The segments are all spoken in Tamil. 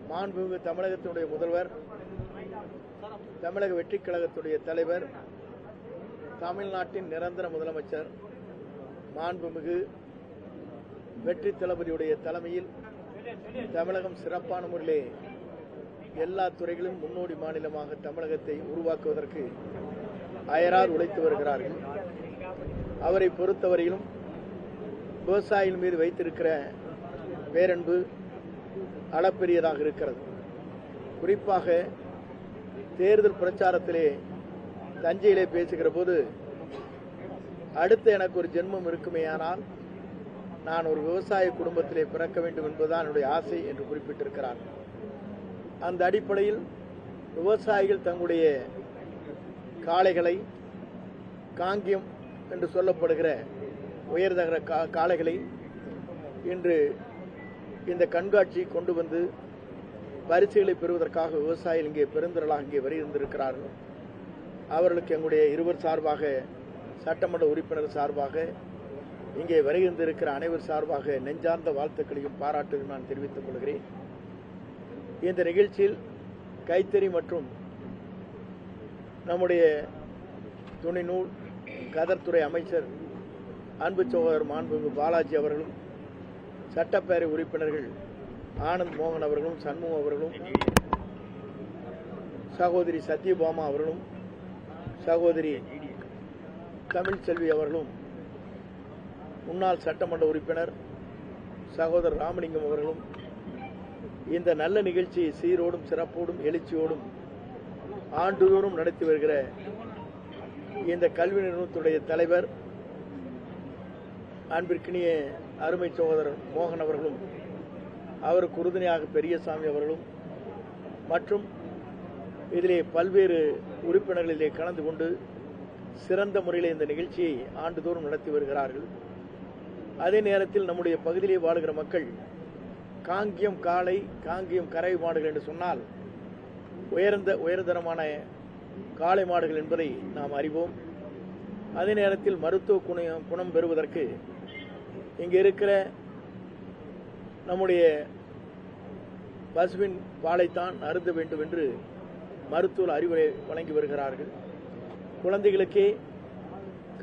மாண்புமிகு தமிழகத்தினுடைய முதல்வர், தமிழக வெற்றிக் கழகத்துடைய தலைவர், தமிழ்நாட்டின் நிரந்தர முதலமைச்சர் மாண்புமிகு வெற்றி தளபதியுடைய தலைமையில் தமிழகம் சிறப்பான முறையிலே எல்லா துறைகளிலும் முன்னோடி மாநிலமாக தமிழகத்தை உருவாக்குவதற்கு அயராது உழைத்து வருகிறார்கள். அவரை பொறுத்தவரையிலும் விவசாயிகள் மீது வைத்திருக்கிற பேரன்பு அளப்பெரியதாக இருக்கிறது. குறிப்பாக தேர்தல் பிரச்சாரத்திலே தஞ்சையிலே பேசுகிற போது, அடுத்து எனக்கு ஒரு ஜென்மம் இருக்குமேயானால் நான் ஒரு விவசாய குடும்பத்திலே பிறக்க வேண்டும் என்பதுதான் என்னுடைய ஆசை என்று குறிப்பிட்டிருக்கிறார். அந்த அடிப்படையில் விவசாயிகள் தங்களுடைய காளைகளை, காங்கியம் என்று சொல்லப்படுகிற உயர்தர காளைகளை இன்று இந்த கண்காட்சி கொண்டு வந்து பரிசுகளை பெறுவதற்காக விவசாயிகள் இங்கே பெருந்திரளாக இங்கே வருகின்றிருக்கிறார்கள். அவர்களுக்கு எங்களுடைய இருவர் சார்பாக, சட்டமன்ற உறுப்பினர் சார்பாக, இங்கே வருகின்றிருக்கிற அனைவர் சார்பாக நெஞ்சார்ந்த வாழ்த்துக்களையும் பாராட்டுகளையும் நான் தெரிவித்துக் கொள்கிறேன். இந்த நிகழ்ச்சியில் கைத்தறி மற்றும் நம்முடைய துணிநூல் கதர்துறை அமைச்சர் அன்பு சகோதரர் மாண்புமிகு பாலாஜி அவர்களும், சட்டப்பேரவை உறுப்பினர்கள் ஆனந்த் மோகன் அவர்களும், சண்முகம் அவர்களும், சகோதரி சத்யபாமா அவர்களும், சகோதரி தமிழ்செல்வி அவர்களும், முன்னாள் சட்டமன்ற உறுப்பினர் சகோதரர் ராமலிங்கம் அவர்களும் இந்த நல்ல நிகழ்ச்சியை சீரோடும் சிறப்போடும் எழுச்சியோடும் ஆண்டுதோறும் நடத்தி வருகிற இந்த கல்வி நிறுவனத்துடைய தலைவர் அன்பிற்கினிய அருமை சகோதரர் மோகன் அவர்களும், அவருக்கு உறுதுணையாக பெரியசாமி அவர்களும் மற்றும் இதிலே பல்வேறு உறுப்பினர்களிலே கலந்து கொண்டு சிறந்த முறையில் இந்த நிகழ்ச்சியை ஆண்டுதோறும் நடத்தி வருகிறார்கள். அதே நேரத்தில் நம்முடைய பகுதியிலே வாழுகிற மக்கள் காங்கியம் காளை, காங்கியம் கரை மாடுகள் என்று சொன்னால் உயர்தரமான காளை மாடுகள் என்பதை நாம் அறிவோம். அதே நேரத்தில் மருத்துவ குணம் பெறுவதற்கு இங்கே இருக்கிற நம்முடைய பசுவின் பாலைத்தான் அருந்த வேண்டும் என்று மருத்துவ அறிவுரை வழங்கி வருகிறார்கள். குழந்தைகளுக்கே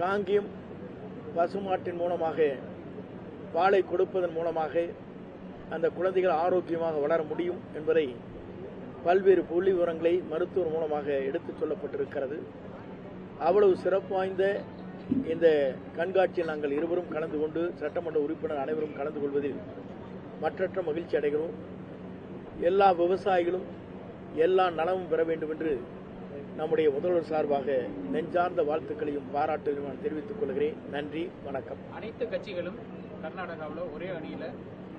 காங்கியம் பசுமாட்டின் மூலமாக பாலை கொடுப்பதன் மூலமாக அந்த குழந்தைகள் ஆரோக்கியமாக வளர முடியும் என்பதை பல்வேறு புள்ளி விவரங்களை மருத்துவர் மூலமாக எடுத்துச் சொல்லப்பட்டிருக்கிறது. அவ்வளவு சிறப்பு வாய்ந்த இந்த கண்காட்சியில் நாங்கள் இருவரும் கலந்து கொண்டு, சட்டமன்ற உறுப்பினர் அனைவரும் கலந்து கொள்வதில் மற்றற்ற மகிழ்ச்சி அடைகிறோம். எல்லா விவசாயிகளும் எல்லா நலமும் பெற வேண்டும் என்று நம்முடைய முதல்வர் சார்பாக நெஞ்சார்ந்த வாழ்த்துக்களையும் பாராட்டுகளையும் நான் தெரிவித்துக் கொள்கிறேன். நன்றி, வணக்கம். அனைத்து கட்சிகளும் கர்நாடகாவில் ஒரே அணியில்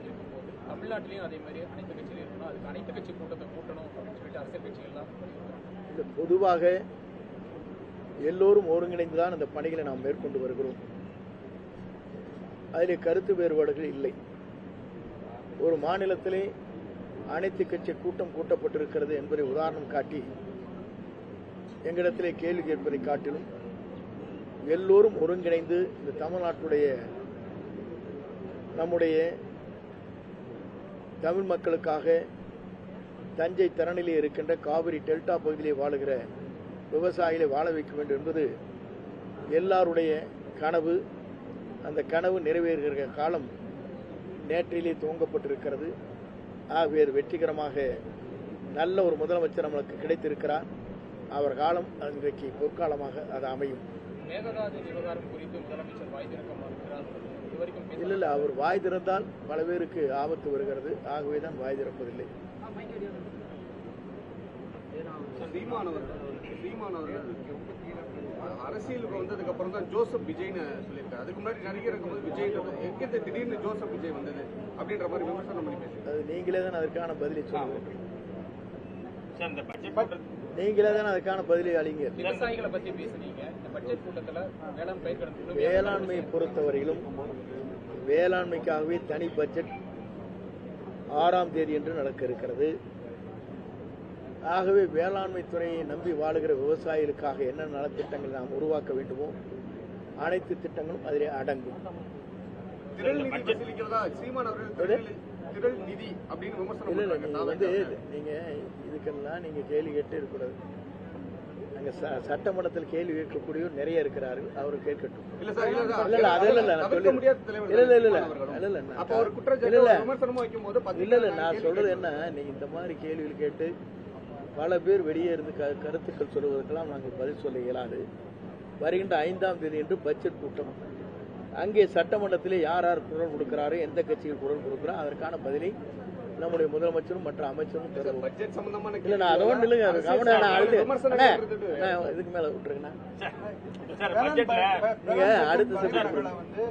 இருக்கும்போது தமிழ்நாட்டிலையும் அதே மாதிரி அனைத்து கட்சிகளும் இருக்கணும். அதுக்கு அனைத்து கட்சி கூட்டத்தை கூட்டணும் அப்படின்னு சொல்லிட்டு அரசியல் கட்சிகள்லாம் இந்த பொதுவாக எல்லோரும் ஒருங்கிணைந்துதான் அந்த பணிகளை நாம் மேற்கொண்டு வருகிறோம். அதிலே கருத்து வேறுபாடுகள் இல்லை. ஒரு மாநிலத்திலே அனைத்து கட்சி கூட்டம் கூட்டப்பட்டிருக்கிறது என்பதை உதாரணம் காட்டி எங்களிடத்திலே கேள்வி கேட்பதை காட்டிலும் எல்லோரும் ஒருங்கிணைந்து இந்த தமிழ்நாட்டுடைய நம்முடைய தமிழ் மக்களுக்காக தஞ்சை திறனிலே இருக்கின்ற காவிரி டெல்டா பகுதியிலே வாழுகிற விவசாயிகளை வாழ வைக்க வேண்டும் என்பது எல்லாருடைய கனவு. அந்த கனவு நிறைவேறுகிற காலம் நேற்றிலே துவங்கப்பட்டிருக்கிறது. ஆகவே வெற்றிகரமாக நல்ல ஒரு முதலமைச்சர் நம்மளுக்கு கிடைத்திருக்கிறார். அவர் காலம் இன்றைக்கு பொற்காலமாக அது அமையும். மேகதாது விவகாரம் குறித்து முதலமைச்சர் வாய் திறக்க மறுக்கிறார். இல்லை, அவர் வாய் திறந்தால் பல பேருக்கு ஆபத்து வருகிறது. ஆகவே தான் வாய் திறப்பதில்லை. அரசியலுக்கு வந்ததுக்கு அப்புறம் தான் ஜோசப் விஜய்னு சொல்லியிருக்காரு. அதுக்கு முன்னாடி நடிகர் விஜய் எங்கே திடீர்னு ஜோசப் விஜய் வந்தது அப்படின்ற மாதிரி விமர்சனம் பண்ணி பேசுறேன். அது நீங்களே தான் அதற்கான பதிலை சொல்லுங்க. நீங்களே தான் அதுக்கான பதிலை அளிங்க. விவசாயிகளை பத்தி பேசுனீங்க. இந்த பட்ஜெட் கூட்டத்தில் வேளாண்மையை பொறுத்தவரையிலும் வேளாண்மைக்காகவே தனி பட்ஜெட் 6ஆம் தேதி என்று நடக்க இருக்கிறது. ஆகவே வேளாண்மை துறையை நம்பி வாழுகிற விவசாயிகளுக்காக என்ன நலத்திட்டங்களை நாம் உருவாக்க வேண்டுமோ அனைத்து திட்டங்களும் அதிலே அடங்கும். திரள் நிதி அப்படின்னு விமர்சனம் இல்லை இல்லை பண்றாங்க. நீங்கள் வந்து நீங்கள் இதுக்கெல்லாம் நீங்கள் கேள்வி கேட்டு இருக்கக்கூடாது. அங்கே சட்டமன்றத்தில் கேள்வி கேட்கக்கூடியவர் நிறைய இருக்கிறார்கள், அவர் கேட்கட்டும். இல்ல சார், இல்ல சார், இல்ல, இல்ல, அதெல்லாம் இல்ல, நான் தவிர்க்க சொல்லி- முடியாத தலைவர் இல்ல, இல்ல, இல்ல, தான் இல்ல, அவர்களும். இல்ல, இல்ல, அப்ப அவர் இல்ல, குற்றச்சாட்டு இல்ல. விமர்சனமா வைக்கும்போது இல்ல இல்ல நான் சொல்றது என்ன, நீங்க இந்த மாதிரி கேள்விகள் கேட்டு பல பேர் வெளியே இருந்து கருத்துக்கள் சொல்வதற்கெல்லாம் நாங்கள் பதில் சொல்ல இயலாது. வருகின்ற 5ஆம் தேதி என்று பட்ஜெட் கூட்டம், அங்கே சட்டமன்றத்திலே யார் யார் குரல் கொடுக்கிறாரோ, எந்த கட்சிகள் குரல் கொடுக்கிறாரோ அதற்கான பதிலை நம்முடைய முதலமைச்சரும் மற்ற அமைச்சரும் தருவோம். பட்ஜெட் சம்பந்தமான இல்ல நான் அதை ஒன்று இல்லைங்க, கவனம் நான் அடுத்து விமர்சனம் அண்ணே, பண்றது. நான் இதுக்கு மேல விட்டுருங்கண்ணா. நீங்க வேளாண் அடுத்த பட்ஜெட் சப்ஜெக்ட் வரைவுல வந்து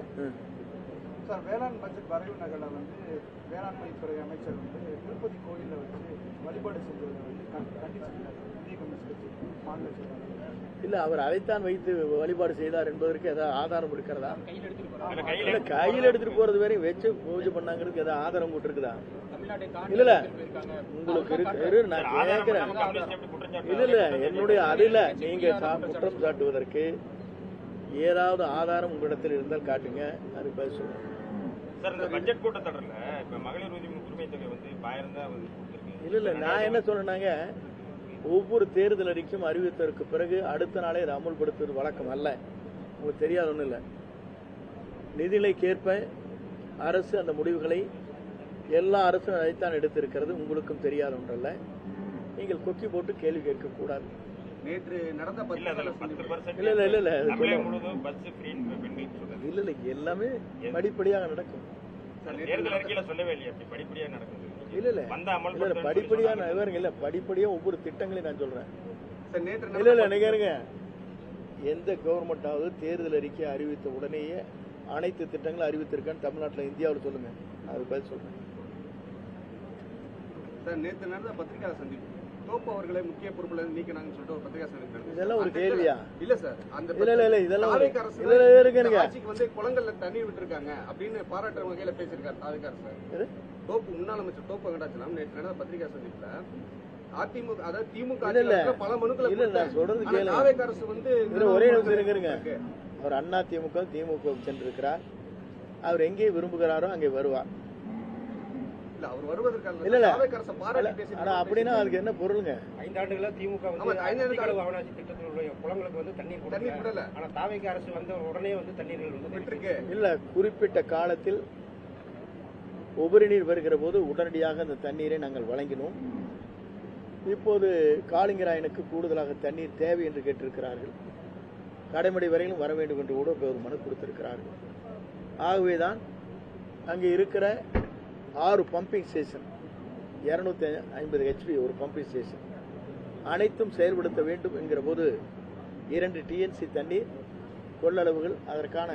சார் வேளாண் பட்ஜெட் வரைவு நகலை வந்து வேளாண்மை துறை அமைச்சர் வந்து திருப்பதி கோயிலில் வச்சு வழிபாடு செஞ்சதை வந்து கண்டிச்சிருக்காரு இந்திய கம்யூனிஸ்ட் கட்சி மாநில செயலாளர். இல்ல அவர் அதைத்தான் வைத்து வழிபாடு செய்தார் என்பதற்கு ஏதாவது ஆதாரம் இருக்கிறதா? கையில் எடுத்துட்டு போறாங்க. இல்ல கையில் எடுத்துட்டு போறது வரையும் வச்சு பூஜை பண்ணாங்கிறதுக்கு ஏதாவது ஆதாரம் போட்டு இருக்குதா? தமிழ்நாட்டை இல்ல இல்ல தாண்டி போயிருக்காங்க. உங்களுக்கு இருக்கு, நான் கேட்கிறேன். இல்ல இல்ல என்னுடைய அதுல நீங்க குற்றம் சாட்டுவதற்கு ஏதாவது ஆதாரம் உங்களிடத்தில் இருந்தால் காட்டுங்க, அதுக்கு பதில் சொல்லுங்க. சார், இந்த பட்ஜெட் கூட்டத்தொடர்ல இப்ப மகளிர் உரிமை தொகை வந்து 1000 தான் கொடுத்திருக்கு. இல்ல இல்ல நான் என்ன சொல்றேன்னாங்க, ஒவ்வொரு தேர்தல் அறிக்கையும் அறிவித்ததற்கு பிறகு அடுத்த நாளே அதை அமுல்படுத்துவது வழக்கம் அல்ல. உங்களுக்கு தெரியாத ஒன்றும் இல்லை. நிதிநிலைக்கேற்ப அரசு அந்த முடிவுகளை எல்லா அரசும் அதைத்தான் எடுத்திருக்கிறது. உங்களுக்கும் தெரியாத ஒன்றல்ல. நீங்கள் கொக்கி போட்டு கேள்வி கேட்கக்கூடாது. நேற்று நடந்த இல்ல, அதுல 10% இல்ல இல்ல இல்ல இல்ல அது தமிழகம் முழுவதும் பஸ் ஃப்ரீ பெண்களுக்கு சொல்றது. இல்ல இல்ல எல்லாமே படிப்படியாக நடக்கும். தேர்தல் அறிக்கையில சொல்லவே இல்லையா அப்படி படிப்படியா நடக்குது? இல்ல இல்ல வந்த இல்ல அமல் படிப்படியா நான் இல்ல படிப்படியா ஒவ்வொரு திட்டங்களையும் நான் சொல்றேன். சார், நேற்று இல்ல இல்ல நினைக்கிறேங்க, எந்த கவர்மெண்டாவது தேர்தல் அறிக்கை அறிவித்த உடனேயே அனைத்து திட்டங்களும் அறிவித்திருக்கான்னு தமிழ்நாட்டில் இந்தியாவில் சொல்லுங்க, அது பதில் சொல்றேன். சார், நேற்று நடந்த பத்திரிகையாளர் சந்திப்பு தோப்பு அவர்களை முக்கிய பொறுப்புல இருந்து நீக்கினாங்கன்னு சொல்லிட்டு ஒரு பத்திரிகை சந்திப்பு நடந்தது. இதெல்லாம் ஒரு கேள்வியா? இல்ல சார், அந்த இல்ல இல்ல இல்ல இதெல்லாம் தாவேக அரசு இல்ல இருக்குங்க. ஆட்சிக்கு வந்து குளங்கள்ல தண்ணீர் விட்டுருக்காங்க அப்படின்னு பாராட்டுற வகையில பேசியிருக்காரு தாவேக அரசு. தோப்பு முன்னாள் அமைச்சர் தோப்பு வெங்கடாச்சலம் நேற்று நடந்த பத்திரிகை சந்திப்புல அதிமுக அதாவது திமுக பல மனுக்களை இல்ல நான் சொல்றது கேளுங்க. தாவேக அரசு வந்து ஒரே நிமிஷம் இருங்க. அவர் அண்ணா திமுக திமுக சென்றிருக்கிறார். அவர் எங்கே விரும்புகிறாரோ அங்கே வருவார். இல்ல அவர் வருவதற்கான இல்ல இல்ல தாவேக அரசு பாராட்டி பேசி. ஆனா அப்படின்னா அதுக்கு என்ன பொருளுங்க? 5 ஆண்டுகளா திமுக வந்து அத்திக்கடவு அவனாசி திட்டத்தில் உள்ள குளங்களுக்கு வந்து தண்ணீர் விடல. ஆனா தாவேக அரசு வந்த உடனே வந்து தண்ணீர்கள் வந்து விட்டுருக்கு. இல்ல குறிப்பிட்ட காலத்தில் உபரி நீர் வருகிற போது உடனடியாக அந்த தண்ணீரை நாங்கள் வழங்கினோம். இப்போது காளிங்கராயனுக்கு கூடுதலாக தண்ணீர் தேவை என்று கேட்டிருக்கிறார்கள். கடைமடை வரையிலும் வர வேண்டும் என்று கூட ஒரு மனு கொடுத்திருக்கிறார்கள். ஆகவேதான் அங்கே இருக்கிற 6 பம்பிங் ஸ்டேஷன் 250 HP ஒரு பம்பிங் ஸ்டேஷன் அனைத்தும் செயல்படுத்த வேண்டும் என்கிற போது 2 TNC தண்ணீர் கொள்ளளவுகள் அதற்கான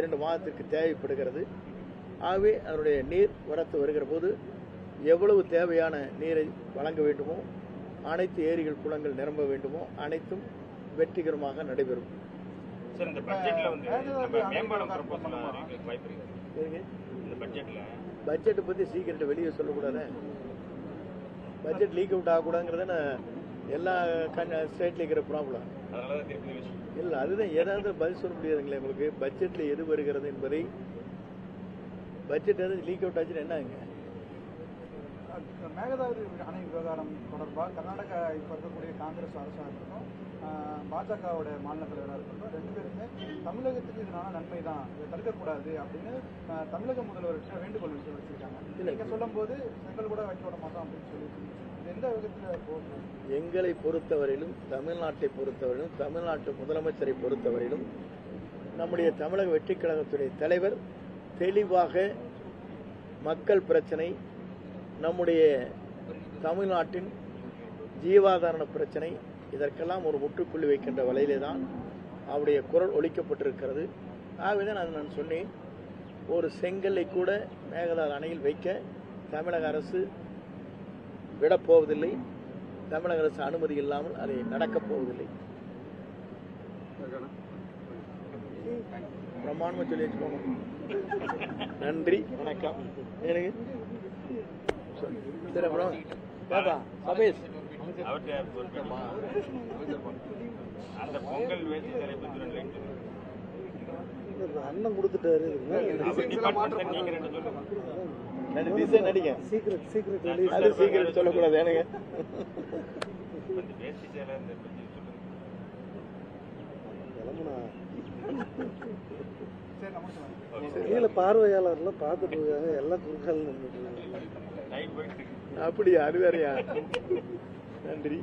2 மாதத்திற்கு தேவைப்படுகிறது. ஆகவே அதனுடைய நீர் வரத்து வருகிற போது எவ்வளவு தேவையான நீரை வழங்க வேண்டுமோ, அனைத்து ஏரிகள் குளங்கள் நிரம்ப வேண்டுமோ அனைத்தும் வெற்றிகரமாக நடைபெறும். சார், இந்த பட்ஜெட்ல வந்து நம்ம மேம்பாலம் ப்ரொபோசல் வாய்ப்பு இருக்கு. இந்த பட்ஜெட்ல பட்ஜெட்டை பற்றி சீக்கிரட்டை வெளியே சொல்லக்கூடாது. பட்ஜெட் லீக் அவுட் ஆகக்கூடாதுங்கிறத எல்லா ஸ்டேட்ல இருக்கிற ப்ராப்ளம். அதனாலதான் திருப்பி விஷயம் இல்லை, அதுதான் ஏதாவது பதில் சொல்ல முடியாதுங்களே உங்களுக்கு. பட்ஜெட்டில் எது வருகிறது என்பதை பட்ஜெட் எதாவது லீக் அவுட் ஆச்சுன்னா என்னங்க? மேகதாது அணை விவகாரம் தொடர்பாக கர்நாடகா இப்போ இருக்கக்கூடிய காங்கிரஸ் அரசாக இருக்கட்டும், பாஜகவோட மாநில தலைவராக இருக்கட்டும், 2 பேருமே தமிழகத்துக்கு இதனால நன்மை தான், இதை தடுக்கக்கூடாது அப்படின்னு தமிழக முதல்வர்கிட்ட வேண்டுகோள் வச்சிருக்காங்க. நீங்கள் சொல்லும் போது செங்கல் கூட வைக்க விட மாட்டோம் அப்படின்னு சொல்லியிருக்கீங்க. இது எந்த விதத்தில் போகும்? எங்களை பொறுத்தவரையிலும், தமிழ்நாட்டை பொறுத்தவரையிலும், தமிழ்நாட்டு முதலமைச்சரை பொறுத்தவரையிலும் நம்முடைய தமிழக வெற்றிக் கழகத்துடைய தலைவர் தெளிவாக மக்கள் பிரச்சனை, நம்முடைய தமிழ்நாட்டின் ஜீவாதார பிரச்சனை, இதற்கெல்லாம் ஒரு முற்றுப்புள்ளி வைக்கின்ற வகையிலே தான் அவருடைய குரல் ஒலிக்கப்பட்டிருக்கிறது. ஆகவேதான் அது நான் சொன்னேன், ஒரு செங்கல்லை கூட மேகதாது அணையில் வைக்க தமிழக அரசு விடப்போவதில்லை. தமிழக அரசு அனுமதி இல்லாமல் அதை நடக்கப் போவதில்லை. பிரமாணமா சொல்லி வச்சுக்கோங்க. நன்றி, வணக்கம். எனக்கு சரி அப்புறம் பாப்பா சபேஷ் அவர்கிட்ட அந்த பொங்கல் வேட்சி தலைப்பு அண்ணன் கொடுத்துட்டாரு. நீங்க 2 சொல்லுங்க. டிசைன் நடிங்க. சீக்ரெட் அது சீக்கிரம் சொல்லக்கூடாது எனக்கு. கொஞ்சம் வேஷ்டி சேலை இந்த கொஞ்சம் சொல்லுங்க. சரி நமக்கு கீழே பார்வையாளர்லாம் பார்த்துட்டு இருக்காங்க, எல்லாம் குறுக்கால நின்றுட்டு நைட் போயிட்டு அப்படியா? அது வேறையா? நன்றி.